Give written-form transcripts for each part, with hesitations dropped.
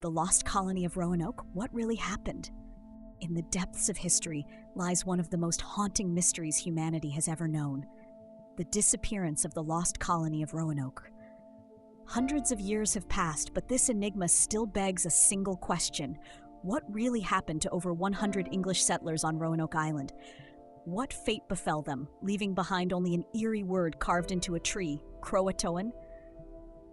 The Lost Colony of Roanoke? What really happened? In the depths of history lies one of the most haunting mysteries humanity has ever known: the disappearance of the Lost Colony of Roanoke. Hundreds of years have passed, but this enigma still begs a single question. What really happened to over 100 English settlers on Roanoke Island? What fate befell them, leaving behind only an eerie word carved into a tree, Croatoan?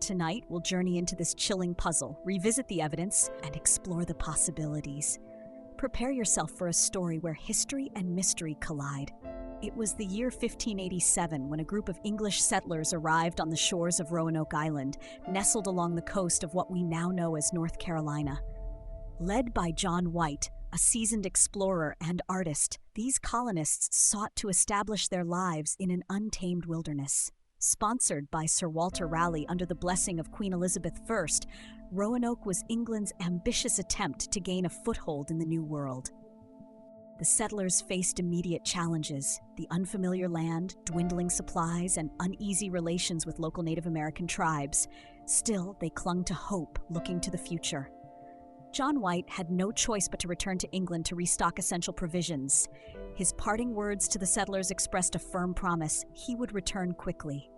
Tonight, we'll journey into this chilling puzzle, revisit the evidence, and explore the possibilities. Prepare yourself for a story where history and mystery collide. It was the year 1587 when a group of English settlers arrived on the shores of Roanoke Island, nestled along the coast of what we now know as North Carolina. Led by John White, a seasoned explorer and artist, these colonists sought to establish their lives in an untamed wilderness. Sponsored by Sir Walter Raleigh under the blessing of Queen Elizabeth I, Roanoke was England's ambitious attempt to gain a foothold in the New World. The settlers faced immediate challenges: the unfamiliar land, dwindling supplies, and uneasy relations with local Native American tribes. Still, they clung to hope, looking to the future. John White had no choice but to return to England to restock essential provisions. His parting words to the settlers expressed a firm promise: he would return quickly.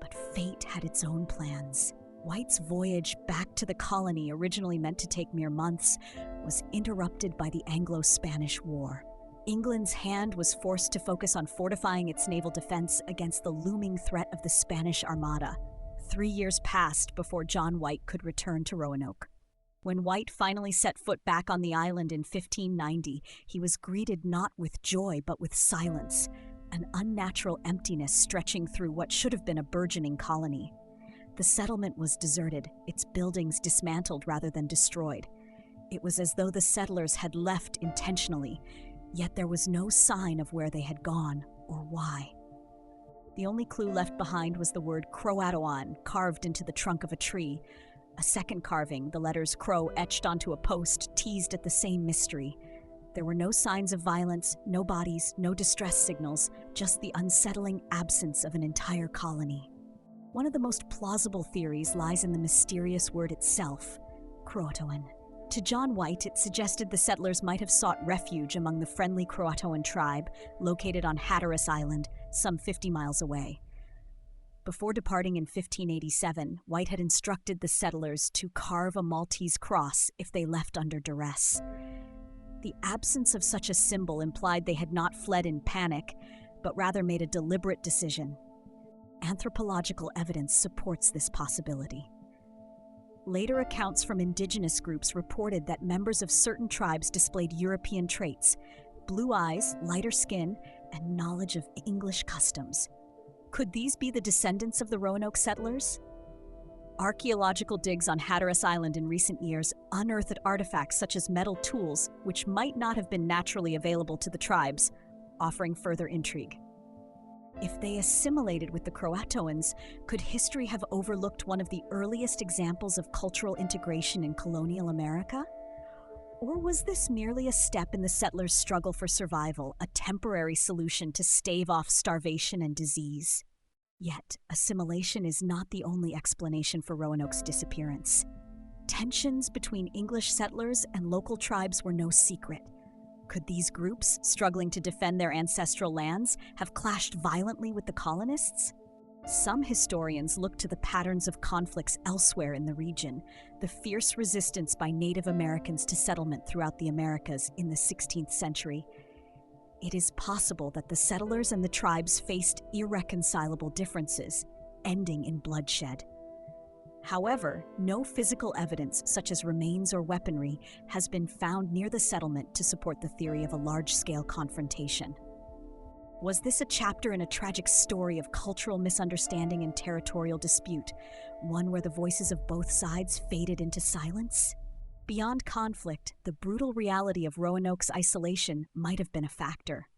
But fate had its own plans. White's voyage back to the colony, originally meant to take mere months, was interrupted by the Anglo-Spanish War. England's hand was forced to focus on fortifying its naval defense against the looming threat of the Spanish Armada. 3 years passed before John White could return to Roanoke. When White finally set foot back on the island in 1590, he was greeted not with joy but with silence, an unnatural emptiness stretching through what should have been a burgeoning colony. The settlement was deserted, its buildings dismantled rather than destroyed. It was as though the settlers had left intentionally, yet there was no sign of where they had gone or why. The only clue left behind was the word Croatoan carved into the trunk of a tree. A second carving, the letters Crow etched onto a post, teased at the same mystery. There were no signs of violence, no bodies, no distress signals, just the unsettling absence of an entire colony. One of the most plausible theories lies in the mysterious word itself, Croatoan. To John White, it suggested the settlers might have sought refuge among the friendly Croatoan tribe located on Hatteras Island, some 50 miles away. Before departing in 1587, White had instructed the settlers to carve a Maltese cross if they left under duress. The absence of such a symbol implied they had not fled in panic, but rather made a deliberate decision. Anthropological evidence supports this possibility. Later accounts from indigenous groups reported that members of certain tribes displayed European traits: blue eyes, lighter skin, and knowledge of English customs. Could these be the descendants of the Roanoke settlers? Archaeological digs on Hatteras Island in recent years unearthed artifacts such as metal tools, which might not have been naturally available to the tribes, offering further intrigue. If they assimilated with the Croatoans, could history have overlooked one of the earliest examples of cultural integration in colonial America? Or was this merely a step in the settlers' struggle for survival, a temporary solution to stave off starvation and disease? Yet, assimilation is not the only explanation for Roanoke's disappearance. Tensions between English settlers and local tribes were no secret. Could these groups, struggling to defend their ancestral lands, have clashed violently with the colonists? Some historians look to the patterns of conflicts elsewhere in the region, the fierce resistance by Native Americans to settlement throughout the Americas in the 16th century. It is possible that the settlers and the tribes faced irreconcilable differences, ending in bloodshed. However, no physical evidence, such as remains or weaponry, has been found near the settlement to support the theory of a large-scale confrontation. Was this a chapter in a tragic story of cultural misunderstanding and territorial dispute, one where the voices of both sides faded into silence? Beyond conflict, the brutal reality of Roanoke's isolation might have been a factor.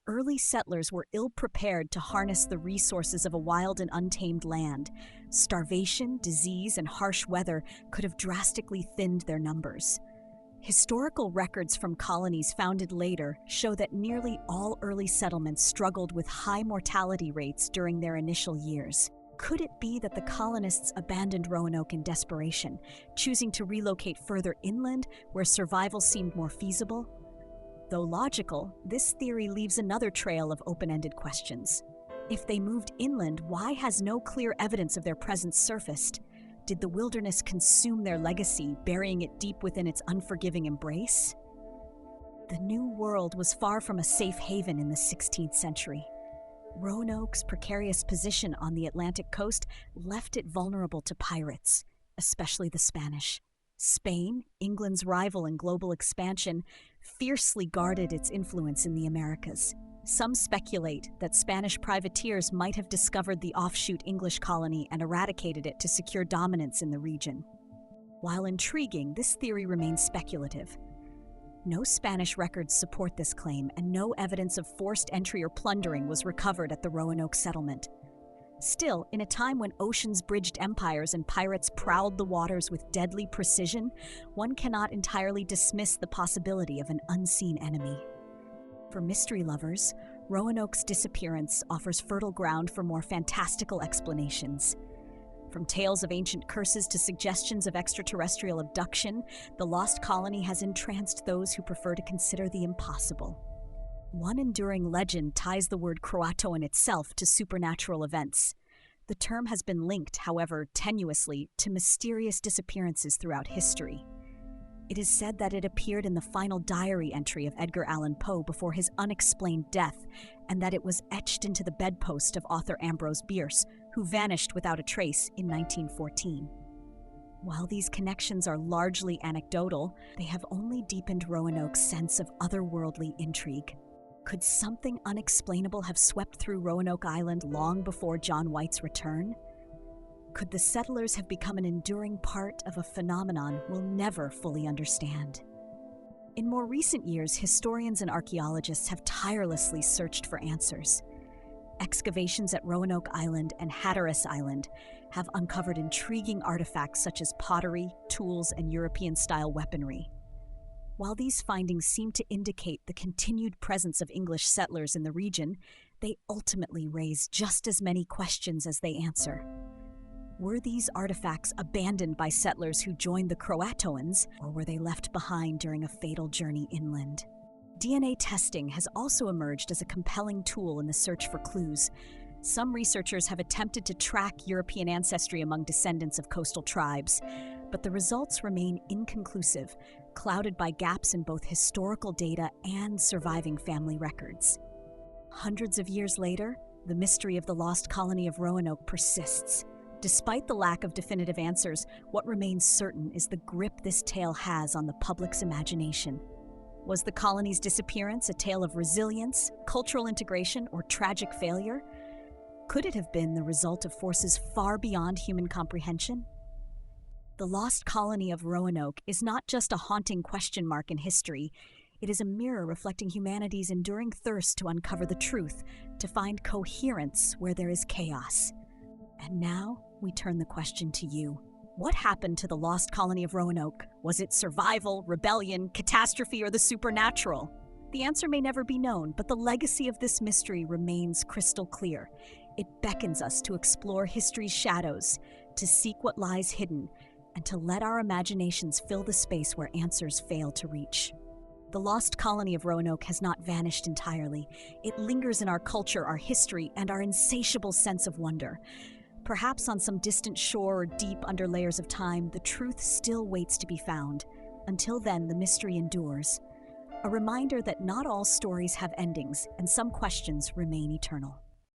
Early settlers were ill-prepared to harness the resources of a wild and untamed land. Starvation, disease, and harsh weather could have drastically thinned their numbers. Historical records from colonies founded later show that nearly all early settlements struggled with high mortality rates during their initial years. Could it be that the colonists abandoned Roanoke in desperation, choosing to relocate further inland where survival seemed more feasible? Though logical, this theory leaves another trail of open-ended questions. If they moved inland, why has no clear evidence of their presence surfaced? Did the wilderness consume their legacy, burying it deep within its unforgiving embrace? The New World was far from a safe haven in the 16th century. Roanoke's precarious position on the Atlantic coast left it vulnerable to pirates, especially the Spanish. Spain, England's rival in global expansion, fiercely guarded its influence in the Americas. Some speculate that Spanish privateers might have discovered the offshoot English colony and eradicated it to secure dominance in the region. While intriguing, this theory remains speculative. No Spanish records support this claim, and no evidence of forced entry or plundering was recovered at the Roanoke settlement. Still, in a time when oceans bridged empires and pirates prowled the waters with deadly precision, one cannot entirely dismiss the possibility of an unseen enemy. For mystery lovers, Roanoke's disappearance offers fertile ground for more fantastical explanations. From tales of ancient curses to suggestions of extraterrestrial abduction, the Lost Colony has entranced those who prefer to consider the impossible. One enduring legend ties the word Croatoan itself to supernatural events. The term has been linked, however tenuously, to mysterious disappearances throughout history. It is said that it appeared in the final diary entry of Edgar Allan Poe before his unexplained death, and that it was etched into the bedpost of author Ambrose Bierce, who vanished without a trace in 1914. While these connections are largely anecdotal, they have only deepened Roanoke's sense of otherworldly intrigue. Could something unexplainable have swept through Roanoke Island long before John White's return? Could the settlers have become an enduring part of a phenomenon we'll never fully understand? In more recent years, historians and archaeologists have tirelessly searched for answers. Excavations at Roanoke Island and Hatteras Island have uncovered intriguing artifacts such as pottery, tools, and European-style weaponry. While these findings seem to indicate the continued presence of English settlers in the region, they ultimately raise just as many questions as they answer. Were these artifacts abandoned by settlers who joined the Croatoans, or were they left behind during a fatal journey inland? DNA testing has also emerged as a compelling tool in the search for clues. Some researchers have attempted to track European ancestry among descendants of coastal tribes, but the results remain inconclusive, clouded by gaps in both historical data and surviving family records. Hundreds of years later, the mystery of the Lost Colony of Roanoke persists. Despite the lack of definitive answers, what remains certain is the grip this tale has on the public's imagination. Was the colony's disappearance a tale of resilience, cultural integration, or tragic failure? Could it have been the result of forces far beyond human comprehension? The Lost Colony of Roanoke is not just a haunting question mark in history. It is a mirror reflecting humanity's enduring thirst to uncover the truth, to find coherence where there is chaos. And now, we turn the question to you. What happened to the Lost Colony of Roanoke? Was it survival, rebellion, catastrophe, or the supernatural? The answer may never be known, but the legacy of this mystery remains crystal clear. It beckons us to explore history's shadows, to seek what lies hidden, and to let our imaginations fill the space where answers fail to reach. The Lost Colony of Roanoke has not vanished entirely. It lingers in our culture, our history, and our insatiable sense of wonder. Perhaps on some distant shore or deep under layers of time, the truth still waits to be found. Until then, the mystery endures. A reminder that not all stories have endings, and some questions remain eternal.